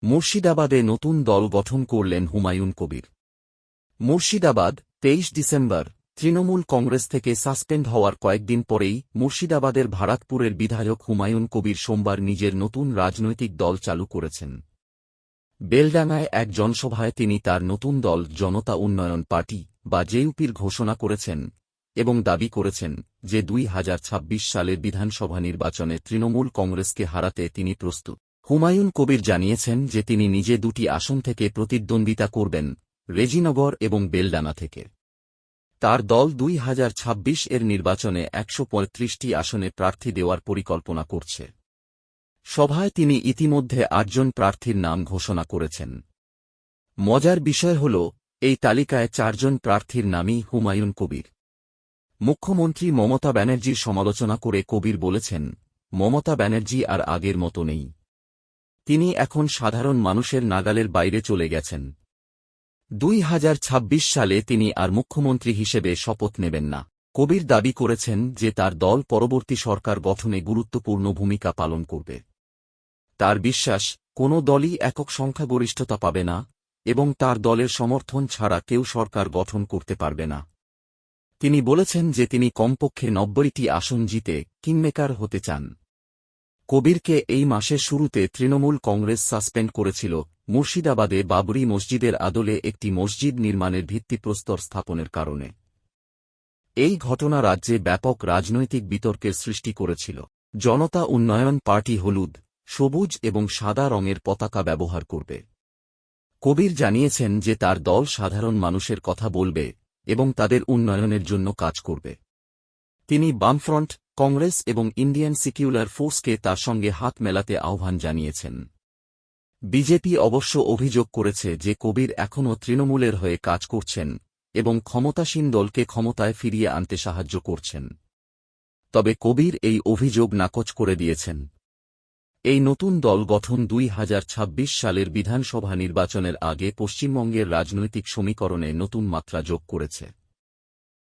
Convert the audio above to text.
মুর্শিদাবাদে নতুন দল গঠন করলেন হুমায়ুন কবির। মুর্শিদাবাদ ২৩ ডিসেম্বর। তৃণমূল কংগ্রেস থেকে সাসপেন্ড হওয়ার কয়েকদিন পরেই মুর্শিদাবাদের ভারাতপুরের বিধায়ক হুমায়ুন কবির সোমবার নিজের নতুন রাজনৈতিক দল চালু করেছেন। বেলডাঙায় এক জনসভায় তিনি তার নতুন দল জনতা উন্নয়ন পার্টি বা জেইউপির ঘোষণা করেছেন এবং দাবি করেছেন যে ২০২৬ সালের বিধানসভা নির্বাচনে তৃণমূল কংগ্রেসকে হারাতে তিনি প্রস্তুত। হুমায়ুন কবির জানিয়েছেন যে তিনি নিজে দুটি আসন থেকে প্রতিদ্বন্দ্বিতা করবেন, রেজিনগর এবং বেলডাঙা থেকে। তার দল ২০২৬ এর নির্বাচনে ১৩৫টি আসনে প্রার্থী দেওয়ার পরিকল্পনা করছে। সভায় তিনি ইতিমধ্যে ৮ জন প্রার্থীর নাম ঘোষণা করেছেন। মজার বিষয় হল, এই তালিকায় ৪ জন প্রার্থীর নামই হুমায়ুন কবির। মুখ্যমন্ত্রী মমতা ব্যানার্জির সমালোচনা করে কবির বলেছেন, মমতা ব্যানার্জি আর আগের মতো নেই। তিনি এখন সাধারণ মানুষের নাগালের বাইরে চলে গেছেন। ২০২৬ সালে তিনি আর মুখ্যমন্ত্রী হিসেবে শপথ নেবেন না। কবির দাবি করেছেন যে তার দল পরবর্তী সরকার গঠনে গুরুত্বপূর্ণ ভূমিকা পালন করবে। তার বিশ্বাস, কোনো দলই একক সংখ্যাগরিষ্ঠতা পাবে না এবং তার দলের সমর্থন ছাড়া কেউ সরকার গঠন করতে পারবে না। তিনি বলেছেন যে তিনি কমপক্ষে ৯০টি আসন জিতে কিংমেকার হতে চান। কবিরকে এই মাসের শুরুতে তৃণমূল কংগ্রেস সাসপেন্ড করেছিল মুর্শিদাবাদে বাবরি মসজিদের আদলে একটি মসজিদ নির্মাণের ভিত্তিপ্রস্তর স্থাপনের কারণে। এই ঘটনা রাজ্যে ব্যাপক রাজনৈতিক বিতর্কের সৃষ্টি করেছিল। জনতা উন্নয়ন পার্টি হলুদ, সবুজ এবং সাদা রঙের পতাকা ব্যবহার করবে। কবির জানিয়েছেন যে তার দল সাধারণ মানুষের কথা বলবে এবং তাদের উন্নয়নের জন্য কাজ করবে। তিনি বামফ্রন্ট, কংগ্রেস এবং ইন্ডিয়ান সেকুলার ফোর্সকে তার সঙ্গে হাত মেলাতে আহ্বান জানিয়েছেন। বিজেপি অবশ্য অভিযোগ করেছে যে কবির এখনও তৃণমূলের হয়ে কাজ করছেন এবং ক্ষমতাসীন দলকে ক্ষমতায় ফিরিয়ে আনতে সাহায্য করছেন। তবে কবির এই অভিযোগ নাকচ করে দিয়েছেন। এই নতুন দল গঠন ২০২৬ সালের বিধানসভা নির্বাচনের আগে পশ্চিমবঙ্গের রাজনৈতিক সমীকরণে নতুন মাত্রা যোগ করেছে।